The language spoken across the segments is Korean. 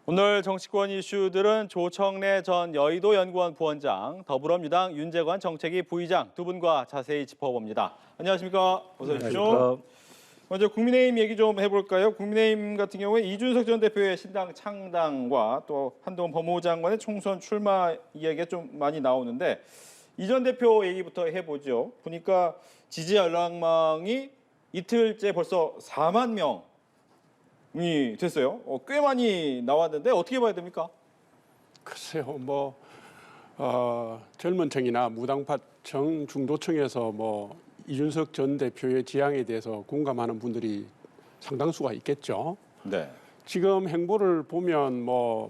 오늘 정치권 이슈들은 조청래 전 여의도 연구원 부원장, 더불어민주당 윤재관 정책위 부의장 두 분과 자세히 짚어봅니다. 안녕하십니까? 어서 오십시오. 먼저 국민의힘 얘기 좀 해볼까요? 국민의힘 같은 경우에 이준석 전 대표의 신당 창당과 또 한동훈 법무부 장관의 총선 출마 이야기가 좀 많이 나오는데 이 전 대표 얘기부터 해보죠. 보니까 지지 연락망이 이틀째 벌써 4만 명이 됐어요. 꽤 많이 나왔는데 어떻게 봐야 됩니까? 글쎄요, 젊은 층이나 무당파층, 중도층에서 이준석 전 대표의 지향에 대해서 공감하는 분들이 상당수가 있겠죠. 네. 지금 행보를 보면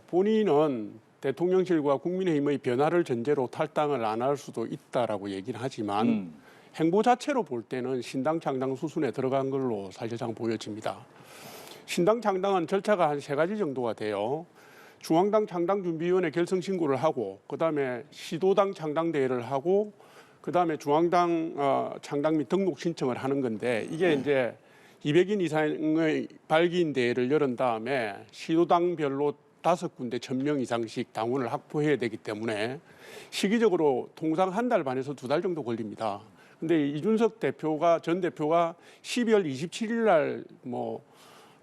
본인은 대통령실과 국민의힘의 변화를 전제로 탈당을 안 할 수도 있다라고 얘기는 하지만 행보 자체로 볼 때는 신당 창당 수순에 들어간 걸로 사실상 보여집니다. 신당 창당은 절차가 한 3가지 정도가 돼요. 중앙당 창당준비위원회 결성 신고를 하고, 그다음에 시도당 창당대회를 하고, 그다음에 중앙당 창당 및 등록 신청을 하는 건데, 이게 이제 200인 이상의 발기인 대회를 열은 다음에 시도당별로 5군데 1000명 이상씩 당원을 확보해야 되기 때문에 시기적으로 통상 한 달 반에서 2달 정도 걸립니다. 근데 이준석 전 대표가 12월 27일 날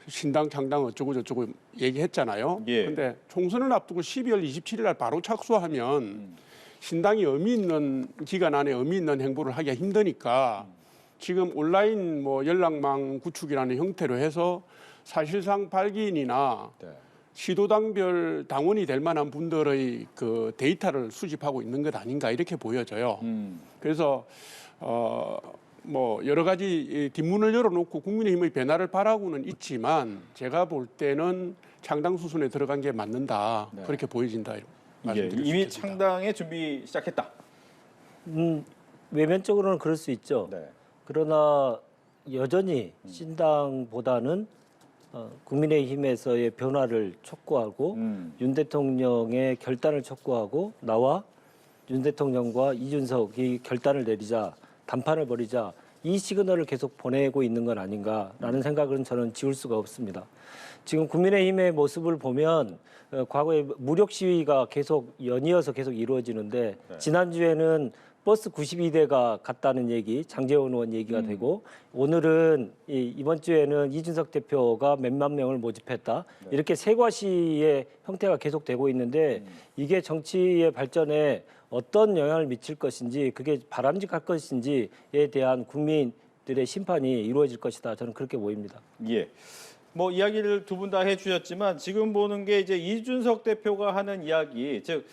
신당 창당 어쩌고 저쩌고 얘기했잖아요. 예. 근데 총선을 앞두고 12월 27일 날 바로 착수하면 신당이 의미 있는 기간 안에 의미 있는 행보를 하기가 힘드니까 지금 온라인 연락망 구축이라는 형태로 해서 사실상 발기인이나 네. 시도당별 당원이 될 만한 분들의 그 데이터를 수집하고 있는 것 아닌가 이렇게 보여져요. 그래서 여러 가지 뒷문을 열어놓고 국민의힘의 변화를 바라고는 있지만 제가 볼 때는 창당 수순에 들어간 게 맞는다. 네. 그렇게 보여진다. 이미 말씀드리겠습니다. 창당에 준비 시작했다. 외면적으로는 그럴 수 있죠. 네. 그러나 여전히 신당보다는 국민의힘에서의 변화를 촉구하고 윤 대통령의 결단을 촉구하고 나와 윤 대통령과 이준석이 결단을 내리자, 담판을 벌이자, 이 시그널을 계속 보내고 있는 건 아닌가라는 생각은 저는 지울 수가 없습니다. 지금 국민의힘의 모습을 보면 과거에 무력 시위가 계속 연이어서 계속 이루어지는데 네. 지난주에는 버스 92대가 갔다는 얘기, 장제원 의원 얘기가 되고 오늘은 이번 주에는 이준석 대표가 몇만 명을 모집했다. 네. 이렇게 세과시의 형태가 계속되고 있는데 이게 정치의 발전에 어떤 영향을 미칠 것인지, 그게 바람직할 것인지에 대한 국민들의 심판이 이루어질 것이다. 저는 그렇게 보입니다. 예. 이야기를 두 분 다 해주셨지만 지금 보는 게 이제 이준석 대표가 하는 이야기, 즉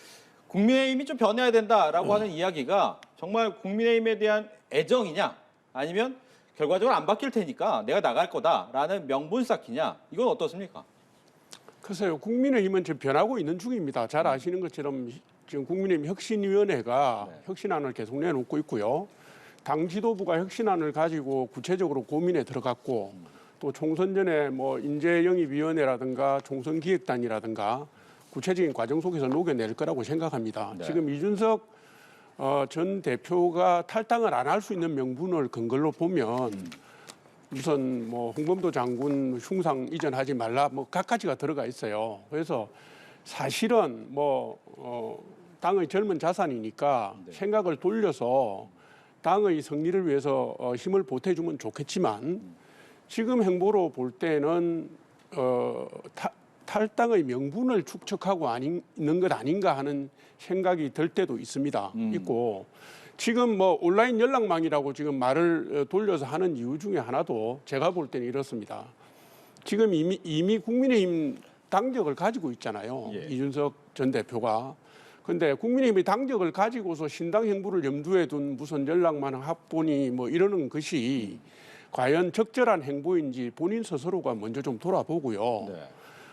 국민의힘이 좀 변해야 된다라고 하는 이야기가 정말 국민의힘에 대한 애정이냐, 아니면 결과적으로 안 바뀔 테니까 내가 나갈 거다라는 명분 쌓기냐, 이건 어떻습니까? 글쎄요, 국민의힘은 지금 변하고 있는 중입니다. 잘 아시는 것처럼 지금 국민의힘 혁신위원회가 혁신안을 계속 내놓고 있고요. 당 지도부가 혁신안을 가지고 구체적으로 고민에 들어갔고, 또 총선 전에 인재영입위원회라든가 총선기획단이라든가 구체적인 과정 속에서 녹여낼 거라고 생각합니다. 네. 지금 이준석 전 대표가 탈당을 안 할 수 있는 명분을 근거로 보면 우선 홍범도 장군 흉상 이전하지 말라 갖가지가 들어가 있어요. 그래서 사실은 당의 젊은 자산이니까 생각을 돌려서 당의 승리를 위해서 힘을 보태주면 좋겠지만 지금 행보로 볼 때는 탈당의 명분을 축적하고 있는 것 아닌가 하는 생각이 들 때도 있습니다. 있고 지금 온라인 연락망이라고 지금 말을 돌려서 하는 이유 중에 하나도 제가 볼 때는 이렇습니다. 지금 이미 국민의힘 당적을 가지고 있잖아요. 예. 이준석 전 대표가. 근데 국민의힘이 당적을 가지고서 신당 행보를 염두에 둔 무슨 연락망 합본이 이러는 것이 과연 적절한 행보인지 본인 스스로가 먼저 좀 돌아보고요. 네.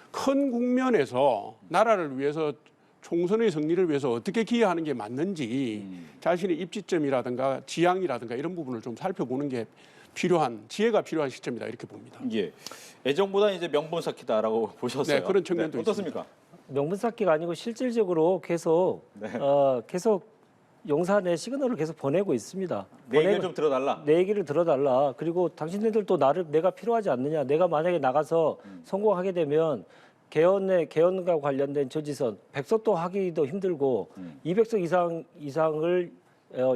큰 국면에서 나라를 위해서 총선의 승리를 위해서 어떻게 기여하는 게 맞는지 자신의 입지점이라든가 지향이라든가 이런 부분을 좀 살펴보는 게 지혜가 필요한 시점이다 이렇게 봅니다. 예. 애정보다 이제 명분 쌓기다라고 보셨어요. 네, 그런 측면도 어떻습니까? 명분 쌓기가 아니고 실질적으로 계속 계속 용산에 시그널을 계속 보내고 있습니다. 내 얘기를 좀 들어달라. 내 얘기를 들어달라. 그리고 당신들도 내가 필요하지 않느냐. 내가 만약에 나가서 성공하게 되면 개헌과 관련된 저지선 100석도 하기도 힘들고 200석 이상을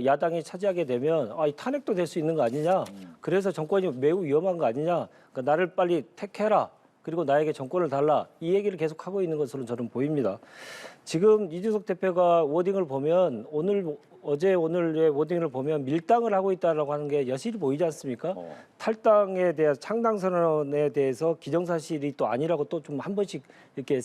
야당이 차지하게 되면 탄핵도 될 수 있는 거 아니냐. 그래서 정권이 매우 위험한 거 아니냐. 그러니까 나를 빨리 택해라. 그리고 나에게 정권을 달라. 이 얘기를 계속 하고 있는 것으로 저는 보입니다. 지금 이준석 대표가 워딩을 보면 어제 오늘의 워딩을 보면 밀당을 하고 있다라고 하는 게 여실히 보이지 않습니까? 탈당에 대한 창당 선언에 대해서 기정사실이 또 아니라고 또 좀 한 번씩 이렇게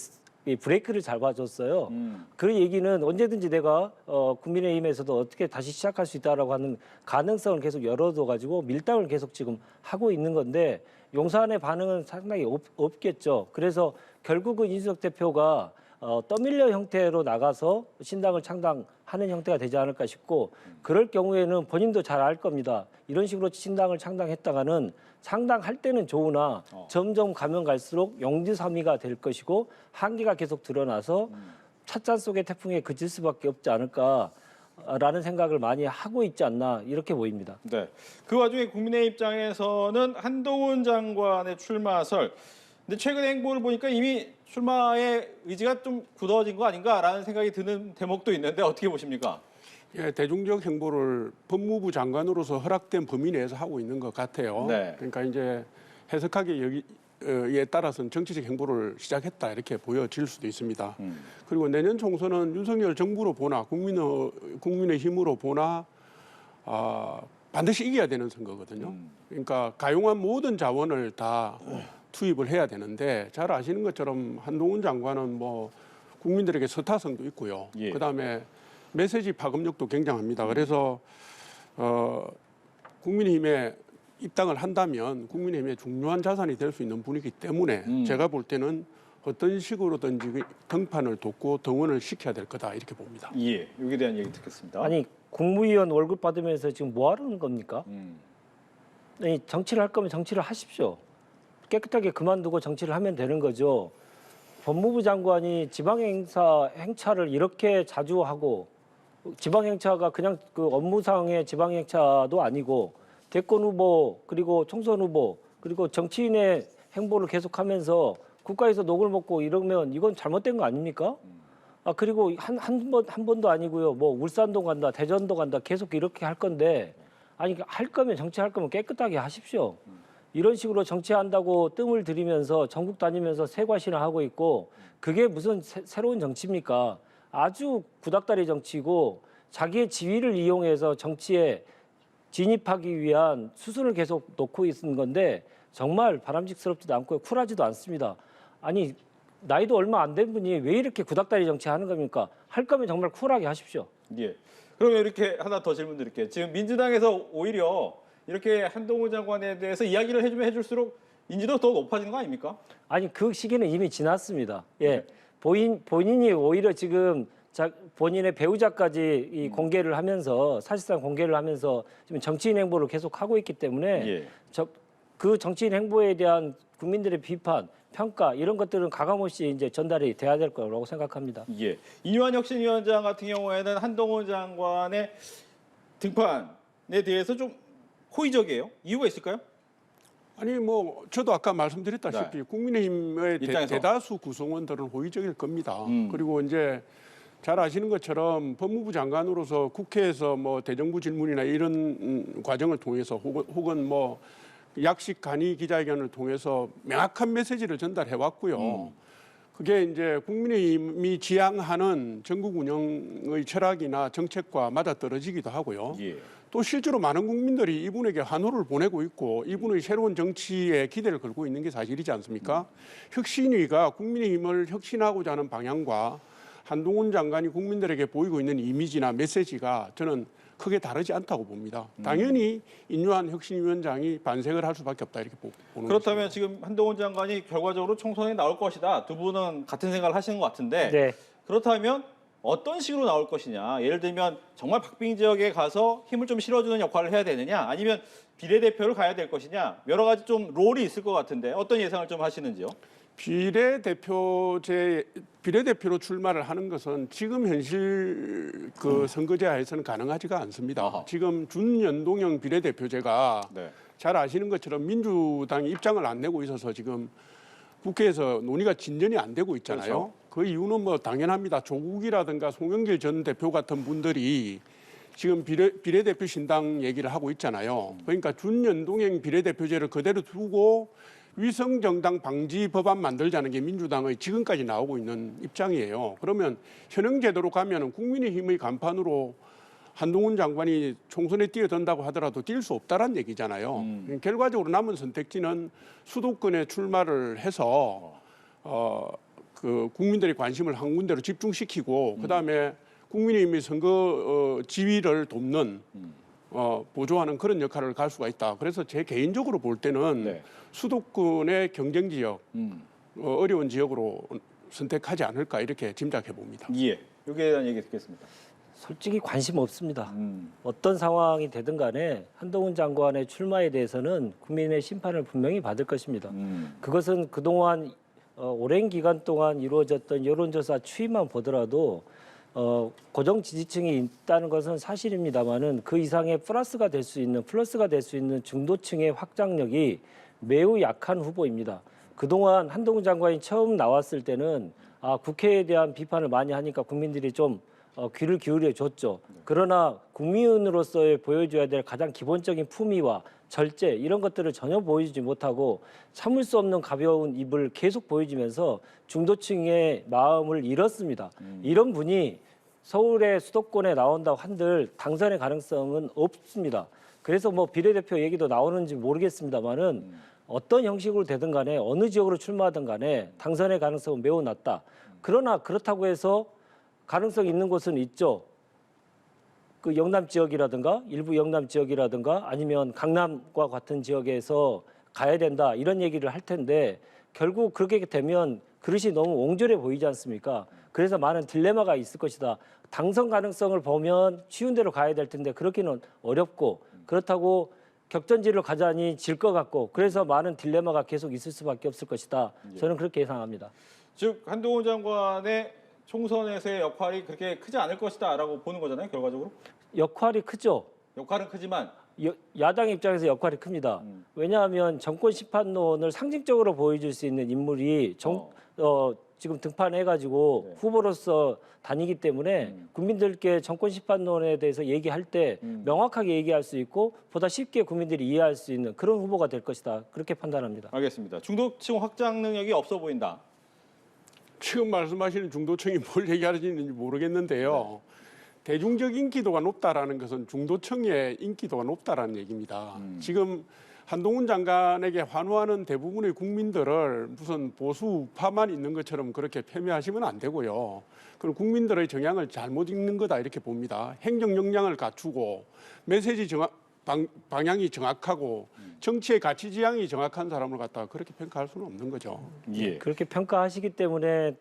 브레이크를 잡아줬어요. 그 얘기는 언제든지 내가 국민의힘에서도 어떻게 다시 시작할 수 있다라고 하는 가능성을 계속 열어둬가지고 밀당을 계속 지금 하고 있는 건데 용산의 반응은 상당히 없겠죠. 그래서 결국은 이준석 대표가 떠밀려 형태로 나가서 신당을 창당하는 형태가 되지 않을까 싶고 그럴 경우에는 본인도 잘 알 겁니다. 이런 식으로 신당을 창당했다가는 창당할 때는 좋으나 점점 가면 갈수록 용지삼이가 될 것이고 한계가 계속 드러나서 찻잔 속의 태풍에 그칠 수밖에 없지 않을까라는 생각을 많이 하고 있지 않나 이렇게 보입니다. 네. 그 와중에 국민의 입장에서는 한동훈 장관의 출마설. 근데 최근 행보를 보니까 이미 출마의 의지가 좀 굳어진 거 아닌가라는 생각이 드는 대목도 있는데 어떻게 보십니까? 예, 대중적 행보를 법무부 장관으로서 허락된 범위 내에서 하고 있는 것 같아요. 네. 그러니까 이제 해석하기에 따라서는 정치적 행보를 시작했다 이렇게 보여질 수도 있습니다. 그리고 내년 총선은 윤석열 정부로 보나 국민의힘으로 보나 반드시 이겨야 되는 선거거든요. 그러니까 가용한 모든 자원을 다 투입을 해야 되는데 잘 아시는 것처럼 한동훈 장관은 뭐 국민들에게 서타성도 있고요. 예. 그다음에 메시지 파급력도 굉장합니다. 그래서 국민의힘에 입당을 한다면 국민의힘의 중요한 자산이 될 수 있는 분이기 때문에 제가 볼 때는 어떤 식으로든지 등판을 돕고 등원을 시켜야 될 거다 이렇게 봅니다. 예, 여기에 대한 얘기 듣겠습니다. 아니 국무위원 월급 받으면서 지금 뭐 하는 겁니까? 아니, 정치를 할 거면 정치를 하십시오. 깨끗하게 그만두고 정치를 하면 되는 거죠. 법무부 장관이 지방행사 행차를 이렇게 자주 하고 지방행차가 그냥 그 업무상의 지방행차도 아니고 대권 후보 그리고 총선 후보 그리고 정치인의 행보를 계속하면서 국가에서 녹을 먹고 이러면 이건 잘못된 거 아닙니까? 그리고 한 번도 아니고요. 뭐 울산도 간다, 대전도 간다 계속 이렇게 할 건데 아니 할 거면 정치할 거면 깨끗하게 하십시오. 이런 식으로 정치한다고 뜸을 들이면서 전국 다니면서 세과시나 하고 있고 그게 무슨 새로운 정치입니까? 아주 구닥다리 정치고 자기의 지위를 이용해서 정치에 진입하기 위한 수순을 계속 놓고 있는 건데 정말 바람직스럽지도 않고 쿨하지도 않습니다. 아니 나이도 얼마 안 된 분이 왜 이렇게 구닥다리 정치하는 겁니까? 할 거면 정말 쿨하게 하십시오. 예. 그러면 이렇게 하나 더 질문 드릴게요. 지금 민주당에서 오히려 이렇게 한동훈 장관에 대해서 이야기를 해주면 해줄수록 인지도가 더 높아지는 거 아닙니까? 아니 그 시기는 이미 지났습니다. 예, 본인이 오히려 지금 본인의 배우자까지 이 공개를 하면서 사실상 공개를 하면서 지금 정치인 행보를 계속 하고 있기 때문에 예. 그 정치인 행보에 대한 국민들의 비판, 평가 이런 것들은 가감없이 이제 전달이 돼야 될 거라고 생각합니다. 예. 이완 혁신위원장 같은 경우에는 한동훈 장관의 등판에 대해서 좀 호의적이에요. 이유가 있을까요? 아니 뭐 저도 아까 말씀드렸다시피 네. 국민의힘의 입장에서. 대다수 구성원들은 호의적일 겁니다. 그리고 이제 잘 아시는 것처럼 법무부 장관으로서 국회에서 뭐 대정부 질문이나 이런 과정을 통해서 혹은 뭐 약식 간이 기자회견을 통해서 명확한 메시지를 전달해 왔고요. 그게 이제 국민의힘이 지향하는 전국 운영의 철학이나 정책과 맞아떨어지기도 하고요. 예. 또 실제로 많은 국민들이 이분에게 환호를 보내고 있고 이분의 새로운 정치에 기대를 걸고 있는 게 사실이지 않습니까? 혁신위가 국민의힘을 혁신하고자 하는 방향과 한동훈 장관이 국민들에게 보이고 있는 이미지나 메시지가 저는 크게 다르지 않다고 봅니다. 당연히 인유한 혁신위원장이 반색을 할 수밖에 없다 이렇게 보는 그렇다면 것입니다. 지금 한동훈 장관이 결과적으로 총선에 나올 것이다. 두 분은 같은 생각을 하시는 것 같은데 네. 그렇다면 어떤 식으로 나올 것이냐. 예를 들면 정말 박빙 지역에 가서 힘을 좀 실어주는 역할을 해야 되느냐. 아니면 비례대표를 가야 될 것이냐. 여러 가지 좀 롤이 있을 것 같은데 어떤 예상을 좀 하시는지요? 비례대표로 출마를 하는 것은 지금 현실 그 선거제 하에서는 가능하지가 않습니다. 아하. 지금 준연동형 비례대표제가 네. 잘 아시는 것처럼 민주당이 입장을 안 내고 있어서 지금 국회에서 논의가 진전이 안 되고 있잖아요. 그렇죠. 그 이유는 뭐 당연합니다. 조국이라든가 송영길 전 대표 같은 분들이 지금 비례대표 신당 얘기를 하고 있잖아요. 그러니까 준연동형 비례대표제를 그대로 두고 위성정당 방지 법안 만들자는 게 민주당의 지금까지 나오고 있는 입장이에요. 그러면 현행 제도로 가면은 국민의힘의 간판으로 한동훈 장관이 총선에 뛰어든다고 하더라도 뛸 수 없다란 얘기잖아요. 결과적으로 남은 선택지는 수도권에 출마를 해서 그 국민들의 관심을 한 군데로 집중시키고 그다음에 국민의힘의 선거 지위를 돕는 보조하는 그런 역할을 갈 수가 있다. 그래서 제 개인적으로 볼 때는 네. 수도권의 경쟁 지역, 어려운 지역으로 선택하지 않을까 이렇게 짐작해 봅니다. 예. 여기에 대한 얘기 듣겠습니다. 솔직히 관심 없습니다. 어떤 상황이 되든 간에 한동훈 장관의 출마에 대해서는 국민의 심판을 분명히 받을 것입니다. 그것은 그동안 오랜 기간 동안 이루어졌던 여론조사 추이만 보더라도 고정 지지층이 있다는 것은 사실입니다만은 그 이상의 플러스가 될 수 있는 중도층의 확장력이 매우 약한 후보입니다. 그동안 한동훈 장관이 처음 나왔을 때는 국회에 대한 비판을 많이 하니까 국민들이 좀 귀를 기울여 줬죠. 그러나 국민으로서의 보여줘야 될 가장 기본적인 품위와 절제 이런 것들을 전혀 보여주지 못하고 참을 수 없는 가벼운 입을 계속 보여주면서 중도층의 마음을 잃었습니다. 이런 분이 서울의 수도권에 나온다고 한들 당선의 가능성은 없습니다. 그래서 뭐 비례대표 얘기도 나오는지 모르겠습니다만은 어떤 형식으로 되든 간에 어느 지역으로 출마하든 간에 당선의 가능성은 매우 낮다. 그러나 그렇다고 해서 가능성 있는 곳은 있죠. 그 영남 지역이라든가 일부 영남 지역이라든가 아니면 강남과 같은 지역에서 가야 된다 이런 얘기를 할 텐데 결국 그렇게 되면 그릇이 너무 옹졸해 보이지 않습니까? 그래서 많은 딜레마가 있을 것이다. 당선 가능성을 보면 쉬운 대로 가야 될 텐데 그렇게는 어렵고 그렇다고 격전지를 가자니 질 것 같고 그래서 많은 딜레마가 계속 있을 수밖에 없을 것이다. 저는 그렇게 예상합니다. 즉 한동훈 장관의 총선에서의 역할이 그렇게 크지 않을 것이다라고 보는 거잖아요. 결과적으로. 역할이 크죠. 역할은 크지만 야당 입장에서 역할이 큽니다. 왜냐하면 정권 심판론을 상징적으로 보여줄 수 있는 인물이 지금 등판해가지고 후보로서 다니기 때문에 국민들께 정권 심판론에 대해서 얘기할 때 명확하게 얘기할 수 있고 보다 쉽게 국민들이 이해할 수 있는 그런 후보가 될 것이다. 그렇게 판단합니다. 알겠습니다. 중도층 확장 능력이 없어 보인다. 지금 말씀하시는 중도층이 뭘 얘기하는지 모르겠는데요. 대중적 인기도가 높다라는 것은 중도층의 인기도가 높다라는 얘기입니다. 지금 한동훈 장관에게 환호하는 대부분의 국민들을 무슨 보수 우파만 있는 것처럼 그렇게 폄훼하시면 안 되고요. 그럼 국민들의 정향을 잘못 읽는 거다 이렇게 봅니다. 행정 역량을 갖추고 메시지 방향이 정확하고 정치의 가치 지향이 정확한 사람을 갖다가 그렇게 평가할 수는 없는 거죠. 예. 그렇게 평가하시기 때문에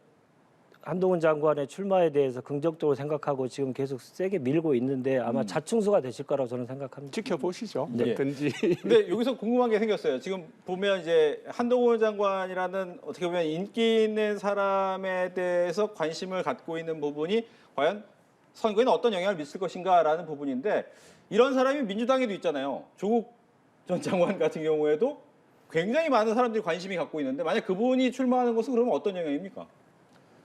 한동훈 장관의 출마에 대해서 긍정적으로 생각하고 지금 계속 세게 밀고 있는데 아마 자충수가 되실 거라고 저는 생각합니다. 지켜보시죠. 네. 어떤지. 근데 여기서 궁금한 게 생겼어요. 지금 보면 이제 한동훈 장관이라는 어떻게 보면 인기 있는 사람에 대해서 관심을 갖고 있는 부분이 과연 선거에는 어떤 영향을 미칠 것인가라는 부분인데 이런 사람이 민주당에도 있잖아요. 조국 전 장관 같은 경우에도 굉장히 많은 사람들이 관심이 갖고 있는데 만약 그분이 출마하는 것은 그러면 어떤 영향입니까?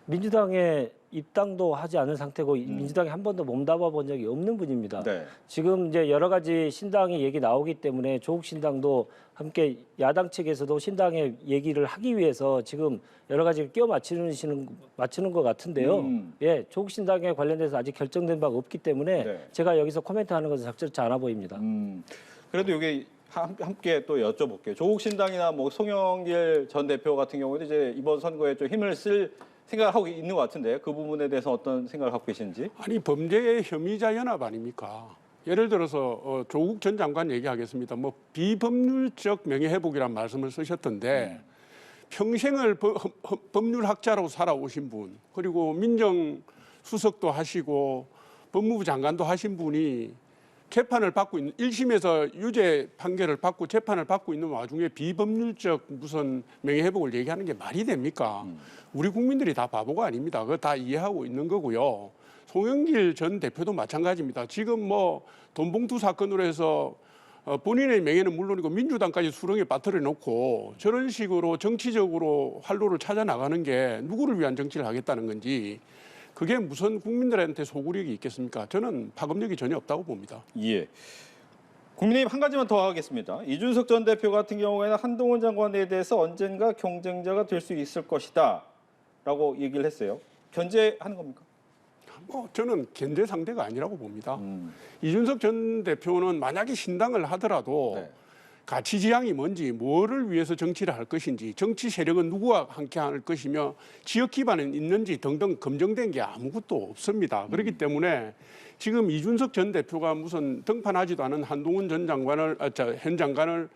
민주당에 입당도 하지 않은 상태고 민주당에 한 번도 몸담아 본 적이 없는 분입니다. 네. 지금 이제 여러 가지 신당의 얘기 나오기 때문에 조국 신당도 함께 야당 측에서도 신당의 얘기를 하기 위해서 지금 여러 가지 끼워 맞추는 것 같은데요. 예, 조국 신당에 관련돼서 아직 결정된 바가 없기 때문에 네. 제가 여기서 코멘트하는 것은 적절치 않아 보입니다. 그래도 여기 함께 또 여쭤볼게요. 조국 신당이나 뭐 송영길 전 대표 같은 경우에도 이제 이번 선거에 좀 힘을 쓸 생각을 하고 있는 것 같은데 그 부분에 대해서 어떤 생각을 갖고 계신지? 아니 범죄의 혐의자 연합 아닙니까? 예를 들어서 조국 전 장관 얘기하겠습니다. 뭐 비법률적 명예회복이라는 말씀을 쓰셨던데 평생을 법률학자로 살아오신 분 그리고 민정수석도 하시고 법무부 장관도 하신 분이 재판을 받고 있는 1심에서 유죄 판결을 받고 재판을 받고 있는 와중에 비법률적 무슨 명예회복을 얘기하는 게 말이 됩니까? 우리 국민들이 다 바보가 아닙니다. 그거 다 이해하고 있는 거고요. 송영길 전 대표도 마찬가지입니다. 지금 뭐 돈봉투 사건으로 해서 본인의 명예는 물론이고 민주당까지 수렁에 빠뜨려 놓고 저런 식으로 정치적으로 활로를 찾아 나가는 게 누구를 위한 정치를 하겠다는 건지 그게 무슨 국민들한테 소구력이 있겠습니까? 저는 파급력이 전혀 없다고 봅니다. 예. 국민의힘 한 가지만 더 하겠습니다. 이준석 전 대표 같은 경우에는 한동훈 장관에 대해서 언젠가 경쟁자가 될 수 있을 것이다라고 얘기를 했어요. 견제하는 겁니까? 저는 견제 상대가 아니라고 봅니다. 이준석 전 대표는 만약에 신당을 하더라도 네. 가치 지향이 뭔지, 뭐를 위해서 정치를 할 것인지, 정치 세력은 누구와 함께 할 것이며 지역 기반은 있는지 등등 검증된 게 아무것도 없습니다. 그렇기 때문에 지금 이준석 전 대표가 무슨 등판하지도 않은 한동훈 현 장관을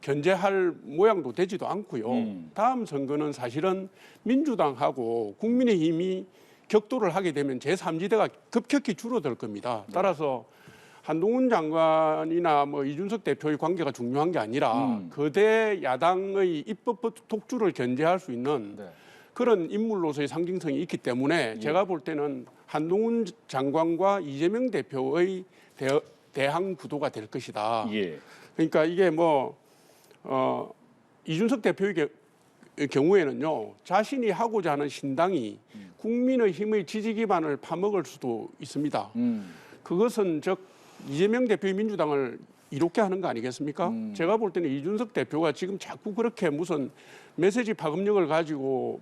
견제할 모양도 되지도 않고요. 다음 선거는 사실은 민주당하고 국민의힘이 격돌을 하게 되면 제3지대가 급격히 줄어들 겁니다. 따라서 한동훈 장관이나 뭐 이준석 대표의 관계가 중요한 게 아니라 거대 야당의 입법 독주를 견제할 수 있는 네. 그런 인물로서의 상징성이 있기 때문에 제가 볼 때는 한동훈 장관과 이재명 대표의 대항 구도가 될 것이다. 예. 그러니까 이게 이준석 대표의 경우에는요, 자신이 하고자 하는 신당이 국민의힘의 지지 기반을 파먹을 수도 있습니다. 그것은 즉 이재명 대표의 민주당을 이롭게 하는 거 아니겠습니까? 제가 볼 때는 이준석 대표가 지금 자꾸 그렇게 무슨 메시지 파급력을 가지고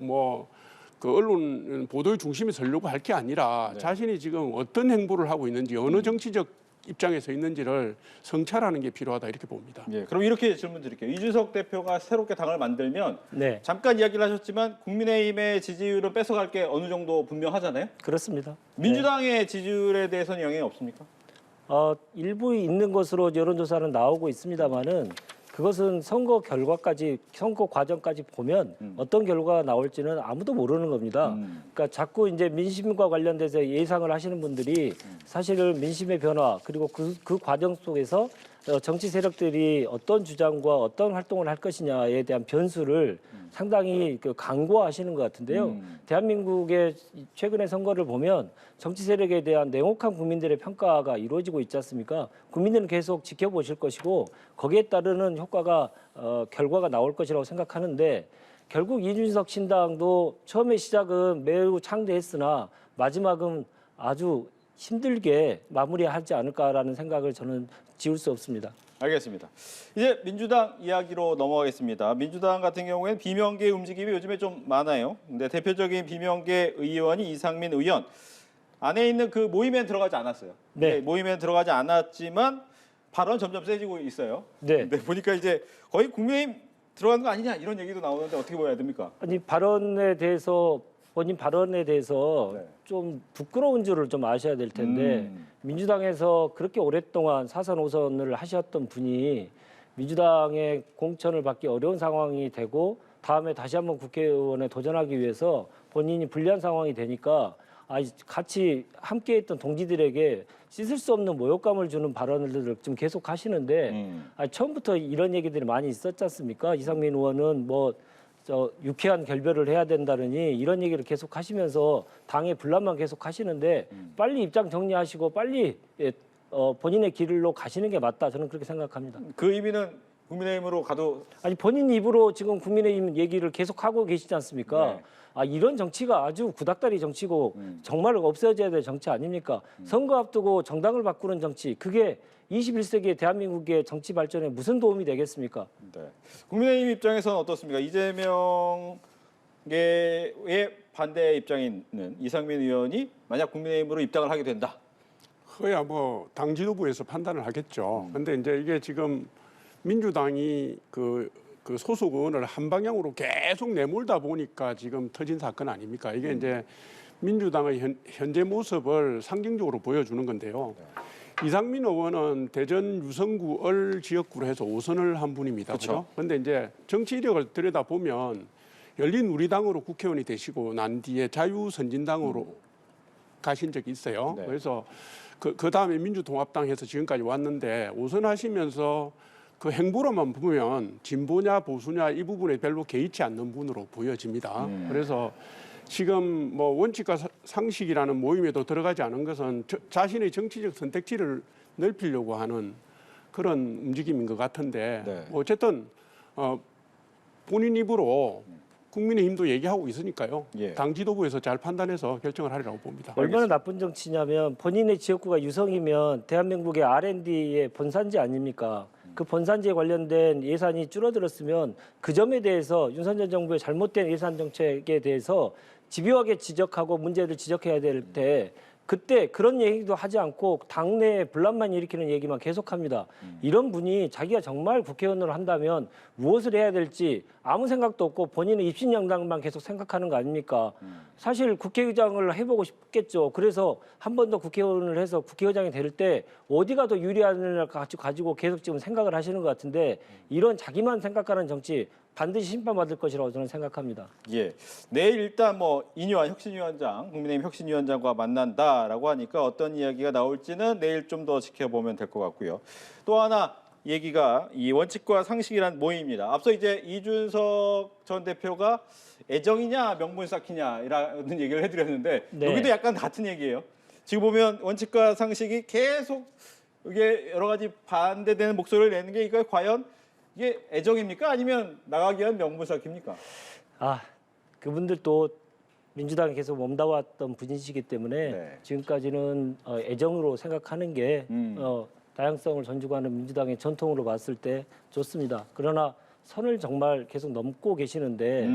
그 언론 보도의 중심에 서려고 할 게 아니라 네. 자신이 지금 어떤 행보를 하고 있는지 어느 정치적 입장에 서 있는지를 성찰하는 게 필요하다 이렇게 봅니다. 예. 그럼 이렇게 질문 드릴게요. 이준석 대표가 새롭게 당을 만들면 네, 잠깐 이야기를 하셨지만 국민의힘의 지지율은 뺏어갈 게 어느 정도 분명하잖아요. 그렇습니다. 민주당의 지지율에 대해서는 영향이 없습니까? 일부 있는 것으로 여론조사는 나오고 있습니다만은 그것은 선거 과정까지 보면 어떤 결과가 나올지는 아무도 모르는 겁니다. 그러니까 자꾸 이제 민심과 관련돼서 예상을 하시는 분들이 사실은 민심의 변화 그리고 그 과정 속에서 정치 세력들이 어떤 주장과 어떤 활동을 할 것이냐에 대한 변수를 상당히 간과하시는 것 같은데요. 대한민국의 최근의 선거를 보면 정치 세력에 대한 냉혹한 국민들의 평가가 이루어지고 있지 않습니까? 국민들은 계속 지켜보실 것이고 거기에 따르는 결과가 나올 것이라고 생각하는데 결국 이준석 신당도 처음에 시작은 매우 창대했으나 마지막은 아주 힘들게 마무리하지 않을까라는 생각을 저는 지울 수 없습니다. 알겠습니다. 이제 민주당 이야기로 넘어가겠습니다. 민주당 같은 경우에는 비명계 움직임이 요즘에 좀 많아요. 근데 대표적인 비명계 의원이 이상민 의원. 안에 있는 그 모임에 들어가지 않았어요. 네. 모임에 들어가지 않았지만 발언 점점 세지고 있어요. 네. 근데 보니까 이제 거의 국민의힘 들어간 거 아니냐 이런 얘기도 나오는데 어떻게 봐야 됩니까? 아니 본인 발언에 대해서 네. 좀 부끄러운 줄을 좀 아셔야 될 텐데 민주당에서 그렇게 오랫동안 사선 오선을 하셨던 분이 민주당의 공천을 받기 어려운 상황이 되고 다음에 다시 한번 국회의원에 도전하기 위해서 본인이 불리한 상황이 되니까 같이 함께했던 동지들에게 씻을 수 없는 모욕감을 주는 발언들을 좀 계속 하시는데 처음부터 이런 얘기들이 많이 있었지 않습니까? 이상민 의원은 유쾌한 결별을 해야 된다느니 이런 얘기를 계속 하시면서 당의 분란만 계속 하시는데 빨리 입장 정리하시고 빨리 본인의 길로 가시는 게 맞다. 저는 그렇게 생각합니다. 그 의미는 국민의힘으로 가도 본인 입으로 지금 국민의힘 얘기를 계속 하고 계시지 않습니까? 네. 이런 정치가 아주 구닥다리 정치고 정말 없어져야 될 정치 아닙니까? 선거 앞두고 정당을 바꾸는 정치, 그게 21세기의 대한민국의 정치 발전에 무슨 도움이 되겠습니까? 네. 국민의힘 입장에서는 어떻습니까? 이재명의 반대 입장에 있는 이상민 의원이 만약 국민의힘으로 입당을 하게 된다. 그야 당 지도부에서 판단을 하겠죠. 근데 이제 이게 지금 민주당이 그 소속 의원을 한 방향으로 계속 내몰다 보니까 지금 터진 사건 아닙니까? 이게 이제 민주당의 현재 모습을 상징적으로 보여주는 건데요. 이상민 의원은 대전 유성구 얼 지역구로 해서 5선을 한 분입니다. 그렇죠? 그런데 이제 정치 이력을 들여다보면 열린우리당으로 국회의원이 되시고 난 뒤에 자유선진당으로 가신 적이 있어요. 네. 그래서 그 다음에 민주통합당에서 지금까지 왔는데 5선 하시면서 그 행보로만 보면 진보냐 보수냐 이 부분에 별로 개의치 않는 분으로 보여집니다. 그래서 지금 원칙과 상식이라는 모임에도 들어가지 않은 것은 자신의 정치적 선택지를 넓히려고 하는 그런 움직임인 것 같은데 네. 뭐 어쨌든 본인 입으로 국민의힘도 얘기하고 있으니까요. 예. 당 지도부에서 잘 판단해서 결정을 하리라고 봅니다. 얼마나 나쁜 정치냐면 본인의 지역구가 유성이면 대한민국의 R&D의 본산지 아닙니까? 그 본산지에 관련된 예산이 줄어들었으면 그 점에 대해서 윤석열 정부의 잘못된 예산 정책에 대해서 집요하게 지적하고 문제를 지적해야 될 때 그때 그런 얘기도 하지 않고 당내에 분란만 일으키는 얘기만 계속합니다. 이런 분이 자기가 정말 국회의원을 한다면 무엇을 해야 될지 아무 생각도 없고 본인의 입신양당만 계속 생각하는 거 아닙니까? 사실 국회의장을 해보고 싶겠죠. 그래서 한 번 더 국회의원을 해서 국회의장이 될 때 어디가 더 유리한을 가지고 계속 지금 생각을 하시는 것 같은데 이런 자기만 생각하는 정치 반드시 심판받을 것이라고 저는 생각합니다. 예. 내일 일단 뭐 이뇨한 혁신위원장, 국민의힘 혁신위원장과 만난다라고 하니까 어떤 이야기가 나올지는 내일 좀 더 지켜보면 될 것 같고요. 또 하나 얘기가 이 원칙과 상식이란 뭐입니다. 앞서 이제 이준석 전 대표가 애정이냐 명분 쌓기냐라는 얘기를 해드렸는데 네. 여기도 약간 같은 얘기예요. 지금 보면 원칙과 상식이 계속 이게 여러 가지 반대되는 목소리를 내는 게 이거 과연 이게 애정입니까? 아니면 나가기 위한 명분 쌓기입니까? 그분들도 민주당에 계속 몸담았던 분이시기 때문에 네. 지금까지는 애정으로 생각하는 게 다양성을 존중하는 민주당의 전통으로 봤을 때 좋습니다. 그러나 선을 정말 계속 넘고 계시는데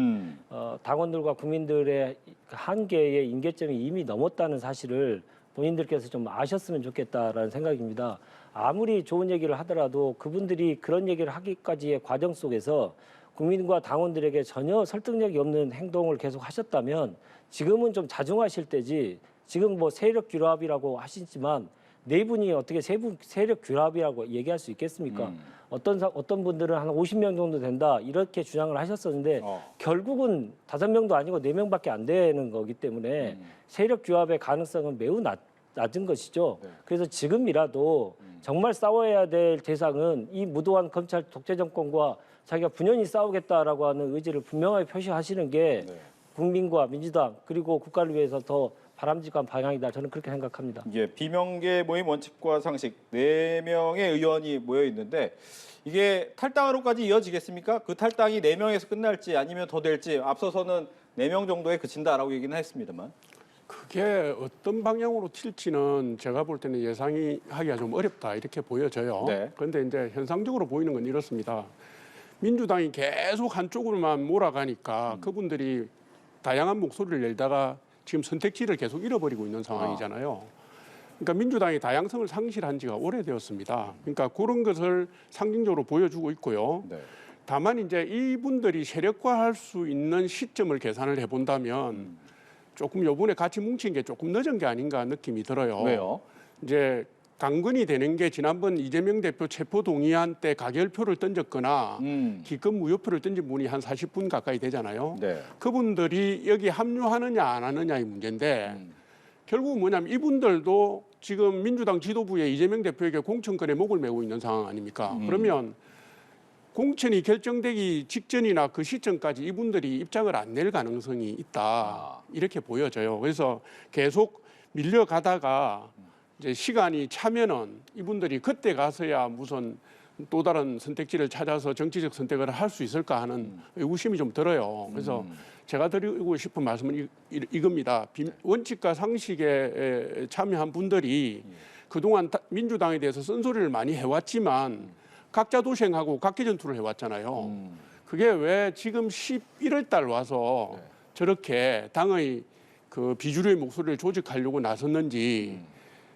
당원들과 국민들의 한계의 임계점이 이미 넘었다는 사실을 본인들께서 좀 아셨으면 좋겠다라는 생각입니다. 아무리 좋은 얘기를 하더라도 그분들이 그런 얘기를 하기까지의 과정 속에서 국민과 당원들에게 전혀 설득력이 없는 행동을 계속 하셨다면 지금은 좀 자중하실 때지 지금 뭐 세력 규합이라고 하시지만 네 분이 어떻게 세력 규합이라고 얘기할 수 있겠습니까? 어떤 분들은 한 50명 정도 된다 이렇게 주장을 하셨었는데 결국은 5명도 아니고 4명밖에 안 되는 거기 때문에 세력 규합의 가능성은 매우 낮은 것이죠. 네. 그래서 지금이라도 정말 싸워야 될 대상은 이 무도한 검찰 독재 정권과 자기가 분연히 싸우겠다라고 하는 의지를 분명하게 표시하시는 게 네. 국민과 민주당 그리고 국가를 위해서 더 바람직한 방향이다. 저는 그렇게 생각합니다. 예, 비명계 모임 원칙과 상식 4명의 의원이 모여 있는데 이게 탈당으로까지 이어지겠습니까? 그 탈당이 4명에서 끝날지 아니면 더 될지 앞서서는 4명 정도에 그친다라고 얘기는 했습니다만. 그게 어떤 방향으로 튈지는 제가 볼 때는 예상이 하기가 좀 어렵다 이렇게 보여져요. 네. 그런데 이제 현상적으로 보이는 건 이렇습니다. 민주당이 계속 한쪽으로만 몰아가니까 그분들이 다양한 목소리를 내다가 지금 선택지를 계속 잃어버리고 있는 상황이잖아요. 그러니까 민주당이 다양성을 상실한 지가 오래되었습니다. 그러니까 그런 것을 상징적으로 보여주고 있고요. 네. 다만 이제 이분들이 세력화할 수 있는 시점을 계산을 해본다면 조금 요번에 같이 뭉친 게 조금 늦은 게 아닌가 느낌이 들어요. 왜요? 이제 강근이 되는 게 지난번 이재명 대표 체포 동의안 때 가결표를 던졌거나 기권 무효표를 던진 분이 한 40분 가까이 되잖아요. 네. 그분들이 여기 합류하느냐 안 하느냐의 문제인데 결국 뭐냐면 이분들도 지금 민주당 지도부에 이재명 대표에게 공천권에 목을 메고 있는 상황 아닙니까? 그러면 공천이 결정되기 직전이나 그 시점까지 이분들이 입장을 안 낼 가능성이 있다. 이렇게 보여져요. 그래서 계속 밀려가다가 이제 시간이 차면은 이분들이 그때 가서야 무슨 또 다른 선택지를 찾아서 정치적 선택을 할 수 있을까 하는 의구심이 좀 들어요. 그래서 제가 드리고 싶은 말씀은 이겁니다. 원칙과 상식에 참여한 분들이 그동안 민주당에 대해서 쓴소리를 많이 해왔지만 각자 도생하고 각기 전투를 해왔잖아요. 그게 왜 지금 11월 달 와서 저렇게 당의 그 비주류의 목소리를 조직하려고 나섰는지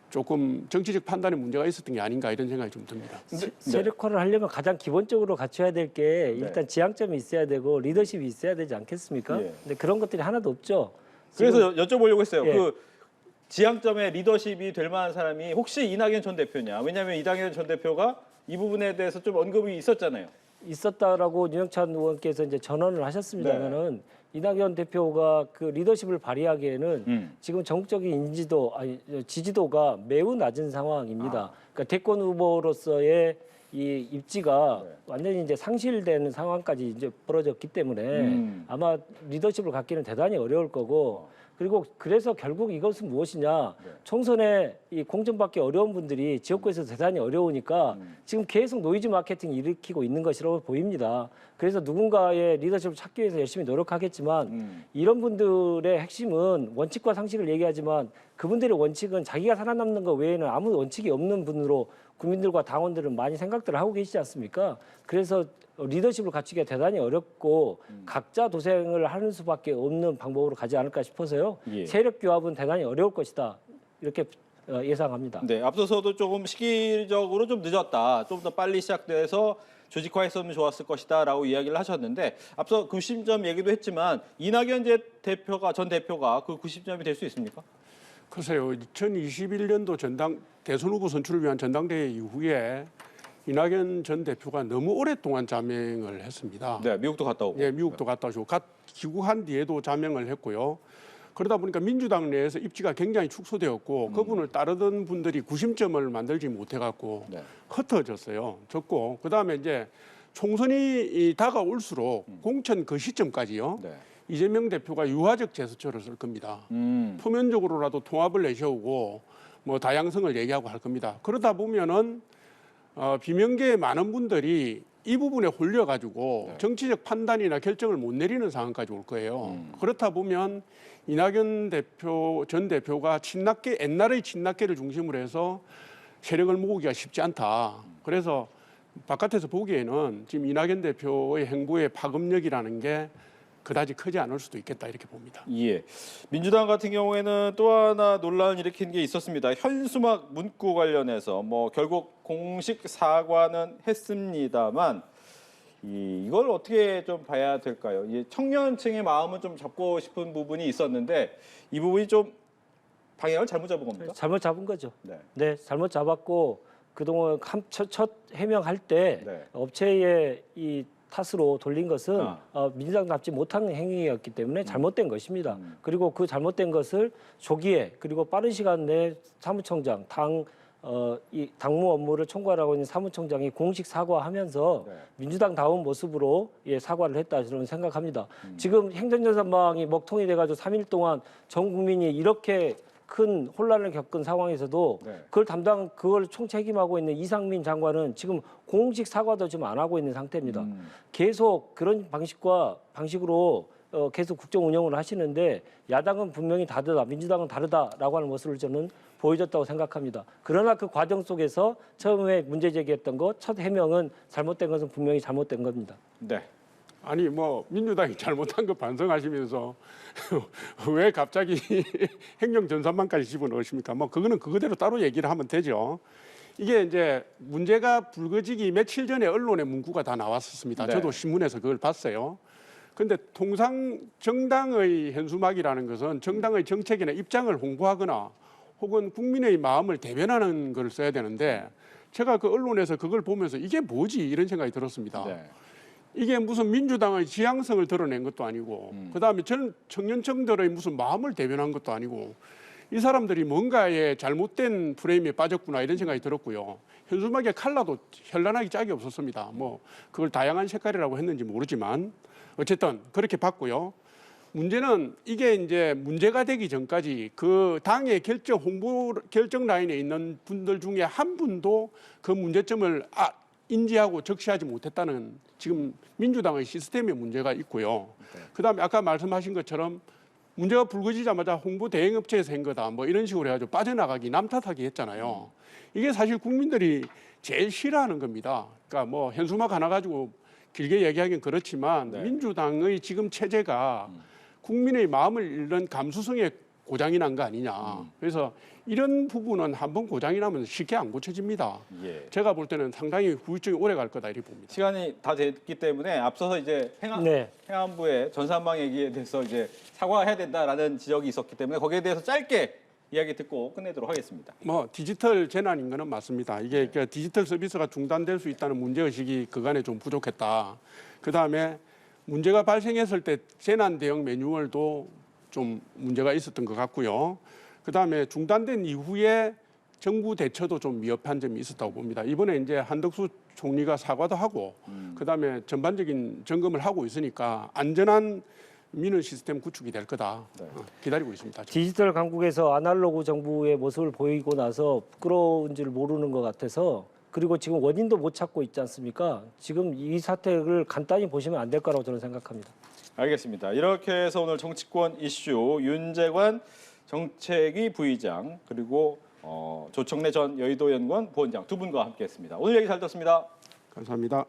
조금 정치적 판단에 문제가 있었던 게 아닌가 이런 생각이 좀 듭니다. 세력화를 하려면 가장 기본적으로 갖춰야 될 게 일단 지향점이 있어야 되고 리더십이 있어야 되지 않겠습니까? 예. 근데 그런 것들이 하나도 없죠. 그래서 여쭤보려고 했어요. 예. 그 지향점의 리더십이 될 만한 사람이 혹시 이낙연 전 대표냐? 왜냐하면 이낙연 전 대표가 이 부분에 대해서 좀 언급이 있었잖아요. 있었다라고 윤영찬 의원께서 이제 전언을 하셨습니다면은 이낙연 대표가 그 리더십을 발휘하기에는 지금 전국적인 지지도가 매우 낮은 상황입니다. 그러니까 대권 후보로서의 이 입지가 완전히 이제 상실되는 상황까지 이제 벌어졌기 때문에 아마 리더십을 갖기는 대단히 어려울 거고 그리고 그래서 결국 이것은 무엇이냐? 총선에 이 공천받기 어려운 분들이 지역구에서 대단히 어려우니까 지금 계속 노이즈 마케팅 일으키고 있는 것이라고 보입니다. 그래서 누군가의 리더십을 찾기 위해서 열심히 노력하겠지만 이런 분들의 핵심은 원칙과 상식을 얘기하지만 그분들의 원칙은 자기가 살아남는 것 외에는 아무 원칙이 없는 분으로 국민들과 당원들은 많이 생각들을 하고 계시지 않습니까? 그래서 리더십을 갖추기가 대단히 어렵고 각자 도생을 하는 수밖에 없는 방법으로 가지 않을까 싶어서요. 예. 세력 규합은 대단히 어려울 것이다. 이렇게 예상합니다. 네, 앞서서도 조금 시기적으로 좀 늦었다. 좀 더 빨리 시작돼서 조직화했으면 좋았을 것이다라고 이야기를 하셨는데 앞서 90점 얘기도 했지만 이낙연 전 대표가 그 90점이 될 수 있습니까? 글쎄요. 2021년도 대선 후보 선출을 위한 전당대회 이후에 이낙연 전 대표가 너무 오랫동안 자명을 했습니다. 네, 미국도 갔다 오고. 예, 미국도 갔다 오시고 귀국한 뒤에도 자명을 했고요. 그러다 보니까 민주당 내에서 입지가 굉장히 축소되었고 그분을 따르던 분들이 구심점을 만들지 못해갖고 네. 흩어졌어요. 졌고 그다음에 이제 총선이 다가올수록 공천 그 시점까지요. 네. 이재명 대표가 유화적 제스처를 쓸 겁니다. 표면적으로라도 통합을 내세우고 뭐 다양성을 얘기하고 할 겁니다. 그러다 보면은 비명계의 많은 분들이 이 부분에 홀려가지고 정치적 판단이나 결정을 못 내리는 상황까지 올 거예요. 그렇다 보면 이낙연 전 대표가 옛날의 친낙계를 중심으로 해서 세력을 모으기가 쉽지 않다. 그래서 바깥에서 보기에는 지금 이낙연 대표의 행보의 파급력이라는 게 그다지 크지 않을 수도 있겠다 이렇게 봅니다. 예. 민주당 같은 경우에는 또 하나 논란을 일으킨 게 있었습니다. 현수막 문구 관련해서 뭐 결국 공식 사과는 했습니다만 이걸 어떻게 좀 봐야 될까요? 청년층의 마음은 좀 잡고 싶은 부분이 있었는데 이 부분이 좀 방향을 잘못 잡은 겁니까? 잘못 잡은 거죠. 네. 네, 잘못 잡았고 그동안 첫 해명할 때 네. 업체의 이 탓으로 돌린 것은 민주당답지 못한 행위였기 때문에 잘못된 것입니다. 그리고 그 잘못된 것을 조기에 그리고 빠른 시간 내에 사무총장 이 당무 업무를 총괄하고 있는 사무총장이 공식 사과하면서 네. 민주당다운 모습으로 사과를 했다 저는 생각합니다. 지금 행정전산망이 먹통이 돼가지고 3일 동안 전 국민이 이렇게 큰 혼란을 겪은 상황에서도 네. 그걸 총책임하고 있는 이상민 장관은 지금 공식 사과도 지금 안 하고 있는 상태입니다. 계속 그런 방식으로 계속 국정 운영을 하시는데 야당은 분명히 다르다, 민주당은 다르다라고 하는 모습을 저는 보여줬다고 생각합니다. 그러나 그 과정 속에서 처음에 문제 제기했던 첫 해명은 잘못된 것은 분명히 잘못된 겁니다. 네. 아니 뭐 민주당이 잘못한 거 반성하시면서 왜 갑자기 행정전산망까지 집어넣으십니까? 뭐 그거는 그거대로 따로 얘기를 하면 되죠. 이게 이제 문제가 불거지기 며칠 전에 언론에 문구가 다 나왔었습니다. 네. 저도 신문에서 그걸 봤어요. 그런데 통상 정당의 현수막이라는 것은 정당의 정책이나 입장을 홍보하거나 혹은 국민의 마음을 대변하는 걸 써야 되는데 제가 그 언론에서 그걸 보면서 이게 뭐지 이런 생각이 들었습니다. 네. 이게 무슨 민주당의 지향성을 드러낸 것도 아니고 그다음에 청년층들의 무슨 마음을 대변한 것도 아니고 이 사람들이 뭔가에 잘못된 프레임에 빠졌구나 이런 생각이 들었고요. 현수막의 컬러도 현란하게 짝이 없었습니다. 뭐 그걸 다양한 색깔이라고 했는지 모르지만 어쨌든 그렇게 봤고요. 문제는 이게 이제 문제가 되기 전까지 그 당의 홍보 결정 라인에 있는 분들 중에 한 분도 그 문제점을 인지하고 적시하지 못했다는 지금 민주당의 시스템의 문제가 있고요. 그다음에 아까 말씀하신 것처럼 문제가 불거지자마자 홍보 대행업체에서 한 거다 뭐 이런 식으로 해가지고 빠져나가기 남탓하기 했잖아요. 이게 사실 국민들이 제일 싫어하는 겁니다. 그러니까 뭐 현수막 하나 가지고 길게 얘기하기는 그렇지만 네. 민주당의 지금 체제가 국민의 마음을 잃는 감수성에 고장이 난 거 아니냐. 그래서 이런 부분은 한번 고장이 나면 쉽게 안 고쳐집니다. 예. 제가 볼 때는 상당히 후유증이 오래 갈 거다 이렇게 봅니다. 시간이 다 됐기 때문에 앞서서 이제 행안부의 전산망 얘기에 대해서 이제 사과해야 된다라는 지적이 있었기 때문에 거기에 대해서 짧게 이야기 듣고 끝내도록 하겠습니다. 뭐 디지털 재난인 거는 맞습니다. 이게 그 디지털 서비스가 중단될 수 있다는 문제의식이 그간에 좀 부족했다. 그다음에 문제가 발생했을 때 재난 대응 매뉴얼도 좀 문제가 있었던 것 같고요. 그다음에 중단된 이후에 정부 대처도 좀 미흡한 점이 있었다고 봅니다. 이번에 이제 한덕수 총리가 사과도 하고 그다음에 전반적인 점검을 하고 있으니까 안전한 미는 시스템 구축이 될 거다. 네. 기다리고 있습니다. 디지털 강국에서 아날로그 정부의 모습을 보이고 나서 부끄러운 줄 모르는 것 같아서 그리고 지금 원인도 못 찾고 있지 않습니까? 지금 이 사태를 간단히 보시면 안 될 거라고 저는 생각합니다. 알겠습니다. 이렇게 해서 오늘 정치권 이슈 윤재관 정책위 부의장 그리고 조청래 전 여의도 연구원 부원장 두 분과 함께했습니다. 오늘 얘기 잘 들었습니다. 감사합니다.